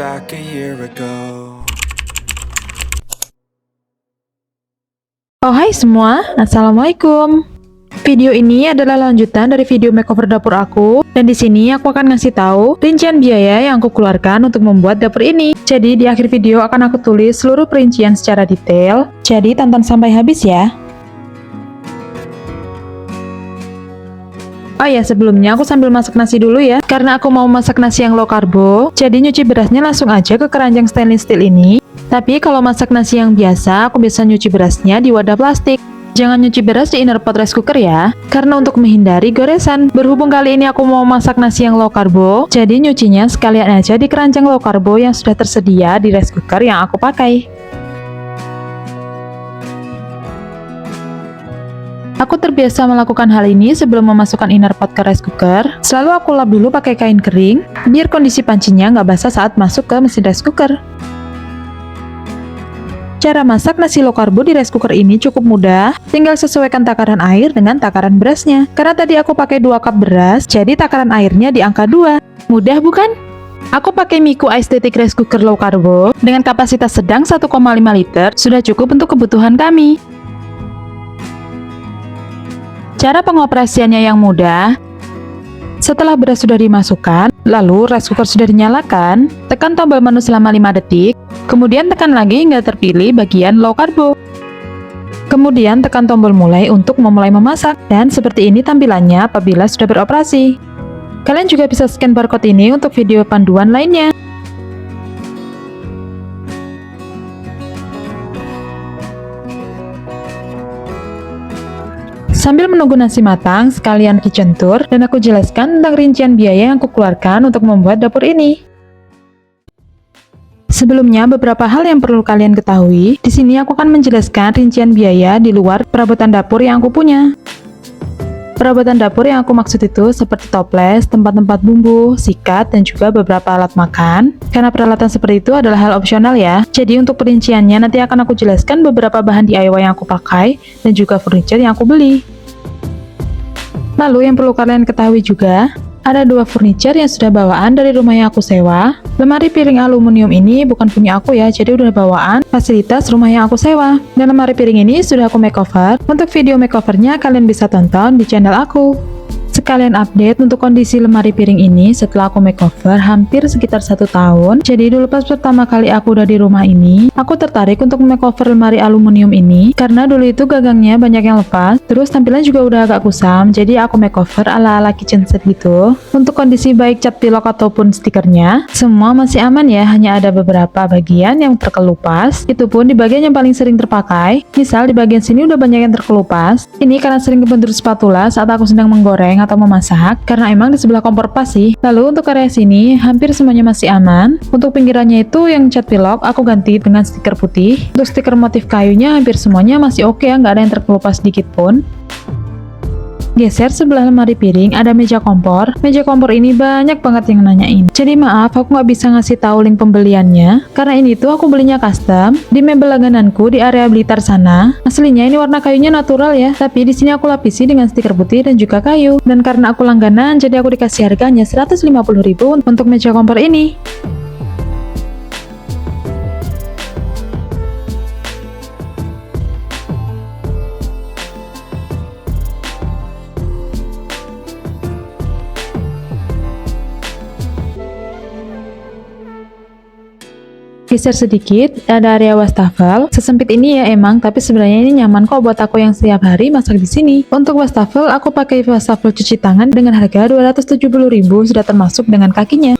back a year ago. Oh hai semua, assalamualaikum. Video ini adalah lanjutan dari video makeover dapur aku, dan di sini aku akan ngasih tahu rincian biaya yang aku keluarkan untuk membuat dapur ini. Jadi di akhir video akan aku tulis seluruh perincian secara detail. Jadi tonton sampai habis ya. Oh ya, sebelumnya aku sambil masak nasi dulu ya, karena aku mau masak nasi yang low karbo. Jadi nyuci berasnya langsung aja ke keranjang stainless steel ini. Tapi kalau masak nasi yang biasa, aku bisa nyuci berasnya di wadah plastik. Jangan nyuci beras di inner pot rice cooker ya, karena untuk menghindari goresan. Berhubung kali ini aku mau masak nasi yang low karbo, jadi nyucinya sekalian aja di keranjang low karbo yang sudah tersedia di rice cooker yang aku pakai. Aku terbiasa melakukan hal ini sebelum memasukkan inner pot ke rice cooker. Selalu aku lap dulu pakai kain kering, biar kondisi pancinya nggak basah saat masuk ke mesin rice cooker. Cara masak nasi low karbo di rice cooker ini cukup mudah, tinggal sesuaikan takaran air dengan takaran berasnya. Karena tadi aku pakai 2 cup beras, jadi takaran airnya di angka 2. Mudah bukan? Aku pakai Miku Aesthetic Rice Cooker Low Carbo dengan kapasitas sedang 1,5 liter, sudah cukup untuk kebutuhan kami. Cara pengoperasiannya yang mudah. Setelah beras sudah dimasukkan, lalu rice cooker sudah dinyalakan, tekan tombol menu selama 5 detik, kemudian tekan lagi hingga terpilih bagian low carbo. Kemudian tekan tombol mulai untuk memulai memasak, dan seperti ini tampilannya apabila sudah beroperasi. Kalian juga bisa scan barcode ini untuk video panduan lainnya. Sambil menunggu nasi matang, sekalian kitchen tour, dan aku jelaskan tentang rincian biaya yang aku keluarkan untuk membuat dapur ini. Sebelumnya, beberapa hal yang perlu kalian ketahui. Di sini aku akan menjelaskan rincian biaya di luar perabotan dapur yang aku punya. Perabotan dapur yang aku maksud itu seperti toples, tempat-tempat bumbu, sikat, dan juga beberapa alat makan. Karena peralatan seperti itu adalah hal opsional ya. Jadi untuk perinciannya nanti akan aku jelaskan beberapa bahan DIY yang aku pakai dan juga furniture yang aku beli. Lalu yang perlu kalian ketahui juga, ada 2 furniture yang sudah bawaan dari rumah yang aku sewa. Lemari piring aluminium ini bukan punya aku ya, jadi udah bawaan fasilitas rumah yang aku sewa. Dan lemari piring ini sudah aku makeover. Untuk video makeovernya kalian bisa tonton di channel aku. Sekalian update untuk kondisi lemari piring ini setelah aku makeover hampir sekitar 1 tahun. Jadi dulu pas pertama kali aku udah di rumah ini, aku tertarik untuk makeover lemari aluminium ini karena dulu itu gagangnya banyak yang lepas, terus tampilan juga udah agak kusam, jadi aku makeover ala-ala kitchen set gitu. Untuk kondisi baik cat pilok ataupun stikernya, semua masih aman ya, hanya ada beberapa bagian yang terkelupas. Itu pun di bagian yang paling sering terpakai. Misal di bagian sini udah banyak yang terkelupas. Ini karena sering kebentur spatula saat aku sedang menggoreng atau memasak, karena emang di sebelah kompor pas sih. Lalu untuk area sini hampir semuanya masih aman. Untuk pinggirannya itu yang cat pilok aku ganti dengan stiker putih. Untuk stiker motif kayunya hampir semuanya masih oke ya, nggak ada yang terkelupas sedikit pun. Geser sebelah lemari piring ada meja kompor. Meja kompor ini banyak banget yang nanyain. Jadi maaf aku nggak bisa ngasih tahu link pembeliannya karena ini tuh aku belinya custom di mebel langgananku di area Blitar sana. Aslinya ini warna kayunya natural ya, tapi di sini aku lapisi dengan stiker putih dan juga kayu. Dan karena aku langganan, jadi aku dikasih harganya 150.000 untuk meja kompor ini. Geser sedikit, ada area wastafel. Sesempit ini ya emang, tapi sebenarnya ini nyaman kok buat aku yang setiap hari masak di sini. Untuk wastafel, aku pakai wastafel cuci tangan dengan harga 270.000 sudah termasuk dengan kakinya.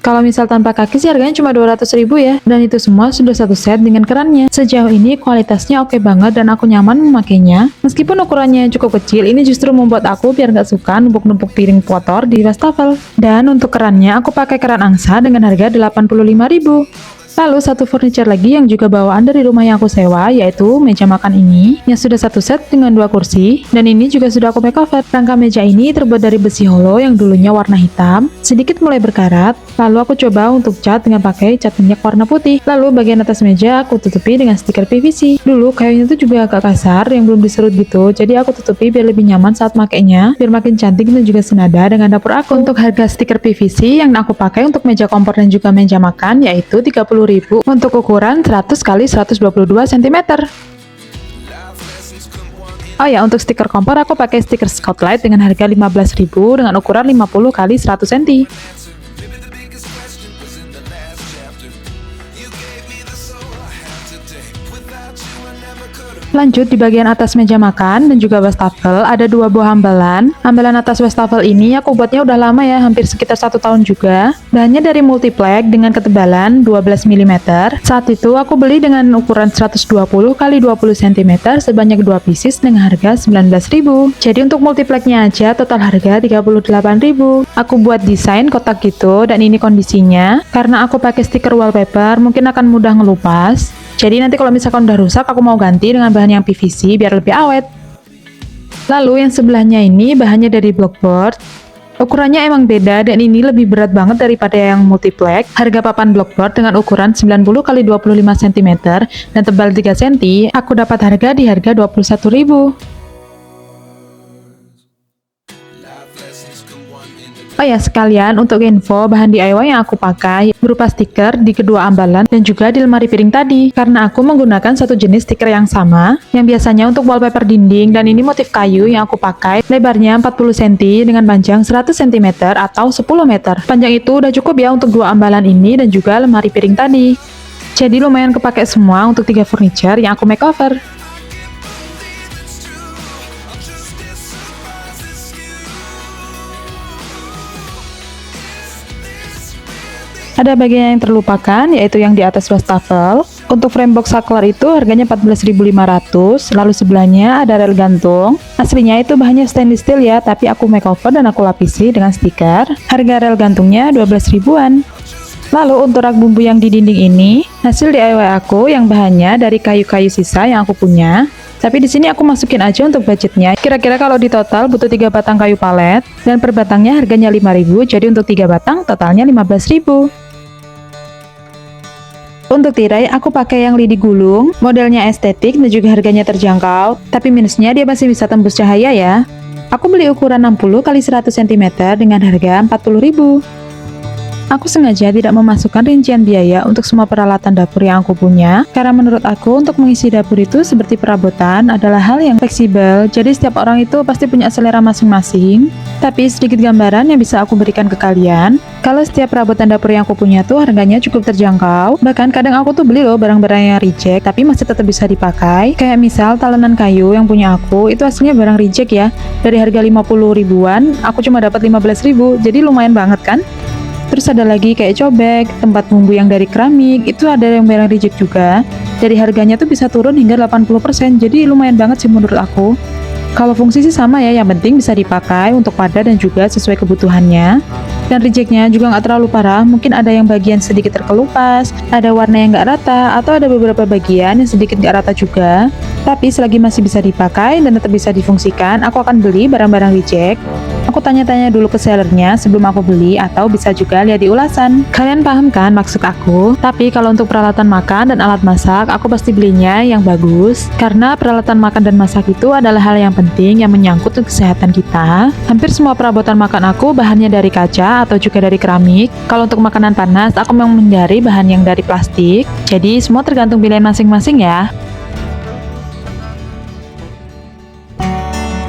Kalau misal tanpa kaki sih harganya cuma 200.000 ya, dan itu semua sudah satu set dengan kerannya. Sejauh ini kualitasnya oke banget dan aku nyaman memakainya. Meskipun ukurannya cukup kecil, ini justru membuat aku biar nggak suka numpuk-numpuk piring kotor di wastafel. Dan untuk kerannya aku pakai keran angsa dengan harga 85.000. Lalu satu furniture lagi yang juga bawaan dari rumah yang aku sewa, yaitu meja makan ini, yang sudah satu set dengan 2 kursi, dan ini juga sudah aku makeover. Rangka meja ini terbuat dari besi holo yang dulunya warna hitam, sedikit mulai berkarat, lalu aku coba untuk cat dengan pakai cat minyak warna putih. Lalu bagian atas meja aku tutupi dengan stiker PVC. Dulu kayunya itu juga agak kasar, yang belum diserut gitu, jadi aku tutupi biar lebih nyaman saat makainya, biar makin cantik dan juga senada dengan dapur aku. Untuk harga stiker PVC yang aku pakai untuk meja kompor dan juga meja makan, yaitu 30.000 untuk ukuran 100 x 122 cm. Oh ya, untuk stiker kompor aku pakai stiker Scoutlight dengan harga 15.000 dengan ukuran 50 x 100 cm. Lanjut di bagian atas meja makan dan juga wastafel ada 2 buah hambalan. Hambalan atas wastafel ini aku buatnya udah lama ya, hampir sekitar 1 tahun juga. Bahannya dari multiplex dengan ketebalan 12 mm. Saat itu aku beli dengan ukuran 120 x 20 cm sebanyak 2 pieces dengan harga 19.000. Jadi untuk multiplexnya aja total harga 38.000. Aku buat desain kotak gitu dan ini kondisinya. Karena aku pakai stiker wallpaper mungkin akan mudah ngelupas. Jadi nanti kalau misalkan udah rusak aku mau ganti dengan bahan yang PVC biar lebih awet. Lalu yang sebelahnya ini bahannya dari blockboard. Ukurannya emang beda dan ini lebih berat banget daripada yang multiplex. Harga papan blockboard dengan ukuran 90 x 25 cm dan tebal 3 cm, aku dapat harga di harga 21.000. Oh ya, sekalian untuk info bahan DIY yang aku pakai berupa stiker di kedua ambalan dan juga di lemari piring tadi. Karena aku menggunakan satu jenis stiker yang sama, yang biasanya untuk wallpaper dinding dan ini motif kayu yang aku pakai. Lebarnya 40 cm dengan panjang 100 cm atau 10 meter. Panjang itu udah cukup ya untuk 2 ambalan ini dan juga lemari piring tadi. Jadi lumayan kepake semua untuk 3 furniture yang aku makeover. Ada bagian yang terlupakan, yaitu yang di atas wastafel. Untuk frame box saklar itu harganya 14.500, lalu sebelahnya ada rel gantung. Aslinya itu bahannya stainless steel ya, tapi aku makeover dan aku lapisi dengan stiker. Harga rel gantungnya 12 ribuan. Lalu untuk rak bumbu yang di dinding ini, hasil DIY aku yang bahannya dari kayu-kayu sisa yang aku punya. Tapi di sini aku masukin aja untuk budgetnya. Kira-kira kalau di total butuh 3 batang kayu palet dan per batangnya harganya 5.000, jadi untuk 3 batang totalnya 15.000. Untuk tirai, aku pakai yang lidi gulung, modelnya estetik dan juga harganya terjangkau, tapi minusnya dia masih bisa tembus cahaya ya. Aku beli ukuran 60 x 100 cm dengan harga 40.000. Aku sengaja tidak memasukkan rincian biaya untuk semua peralatan dapur yang aku punya, karena menurut aku untuk mengisi dapur itu seperti perabotan adalah hal yang fleksibel, jadi setiap orang itu pasti punya selera masing-masing. Tapi sedikit gambaran yang bisa aku berikan ke kalian, kalau setiap perabotan dapur yang aku punya tuh harganya cukup terjangkau, bahkan kadang aku tuh beli loh barang-barang yang reject, tapi masih tetap bisa dipakai. Kayak misal talenan kayu yang punya aku, itu aslinya barang reject ya, dari harga 50 ribuan, aku cuma dapat 15.000, jadi lumayan banget kan? Terus ada lagi kayak cobek, tempat bumbu yang dari keramik, itu ada yang barang reject juga. Dari harganya tuh bisa turun hingga 80%, jadi lumayan banget sih menurut aku. Kalau fungsi sih sama ya, yang penting bisa dipakai untuk padat dan juga sesuai kebutuhannya. Dan rejectnya juga nggak terlalu parah, mungkin ada yang bagian sedikit terkelupas, ada warna yang nggak rata, atau ada beberapa bagian yang sedikit nggak rata juga. Tapi selagi masih bisa dipakai dan tetap bisa difungsikan, aku akan beli barang-barang reject. Aku tanya-tanya dulu ke sellernya sebelum aku beli, atau bisa juga lihat di ulasan. Kalian paham kan maksud aku? Tapi kalau untuk peralatan makan dan alat masak, aku pasti belinya yang bagus. Karena peralatan makan dan masak itu adalah hal yang penting yang menyangkut kesehatan kita. Hampir semua perabotan makan aku bahannya dari kaca atau juga dari keramik. Kalau untuk makanan panas, aku memang menghindari bahan yang dari plastik. Jadi semua tergantung pilihan masing-masing ya.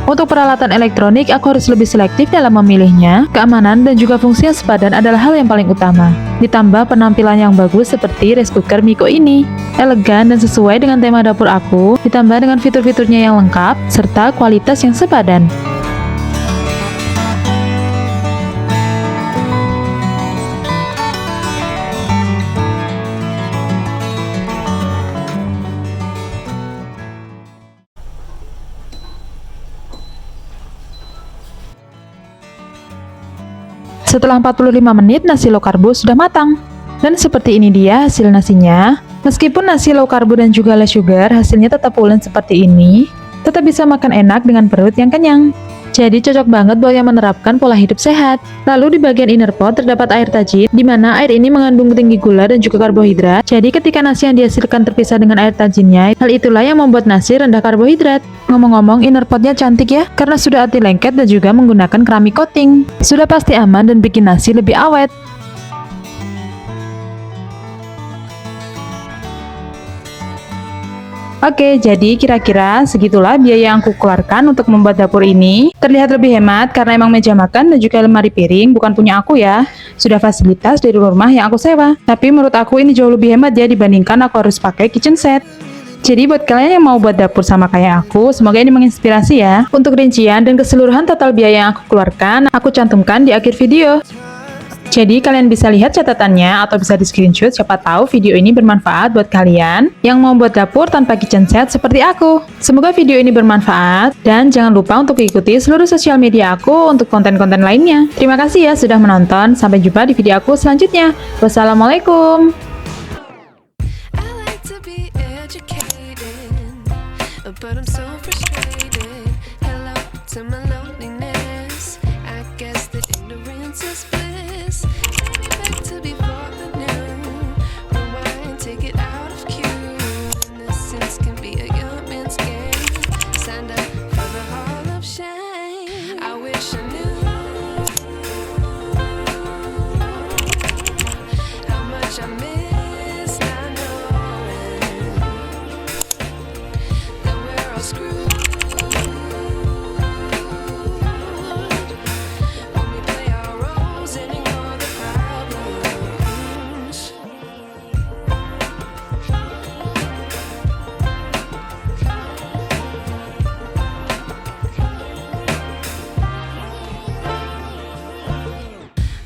Untuk peralatan elektronik, aku harus lebih selektif dalam memilihnya. Keamanan dan juga fungsi yang sepadan adalah hal yang paling utama. Ditambah penampilan yang bagus seperti rice cooker Miko ini. Elegan dan sesuai dengan tema dapur aku, ditambah dengan fitur-fiturnya yang lengkap, serta kualitas yang sepadan. Setelah 45 menit, nasi low karbo sudah matang. Dan seperti ini dia hasil nasinya. Meskipun nasi low karbo dan juga low sugar, hasilnya tetap pulen seperti ini. Tetap bisa makan enak dengan perut yang kenyang. Jadi cocok banget buat yang menerapkan pola hidup sehat. Lalu di bagian inner pot terdapat air tajin, di mana air ini mengandung tinggi gula dan juga karbohidrat. Jadi ketika nasi yang dihasilkan terpisah dengan air tajinnya, hal itulah yang membuat nasi rendah karbohidrat. Ngomong-ngomong, inner potnya cantik ya, karena sudah anti lengket dan juga menggunakan keramik coating. Sudah pasti aman dan bikin nasi lebih awet. Oke, jadi kira-kira segitulah biaya yang aku keluarkan untuk membuat dapur ini. Terlihat lebih hemat karena emang meja makan dan juga lemari piring bukan punya aku ya. Sudah fasilitas dari rumah yang aku sewa. Tapi menurut aku ini jauh lebih hemat ya dibandingkan aku harus pakai kitchen set. Jadi buat kalian yang mau buat dapur sama kayak aku, semoga ini menginspirasi ya. Untuk rincian dan keseluruhan total biaya yang aku keluarkan, aku cantumkan di akhir video. Jadi kalian bisa lihat catatannya atau bisa di screenshot, siapa tahu video ini bermanfaat buat kalian yang mau buat dapur tanpa kitchen set seperti aku. Semoga video ini bermanfaat dan jangan lupa untuk ikuti seluruh sosial media aku untuk konten-konten lainnya. Terima kasih ya sudah menonton, sampai jumpa di video aku selanjutnya. Wassalamualaikum. But I'm so frustrated. Hello to my loneliness. I guess that ignorance is bliss. Take me back to before the new. Rewind, take it out of cue. Innocence can be a young man's game. Signed up for the hall of shame. I wish I knew how much I miss not knowing that we're all screwed. When we play our roles and ignore the problems.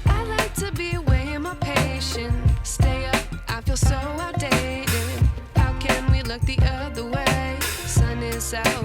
I like to be away in my patience. Stay up, I feel so outdated. How can we look the other way? Sun is out.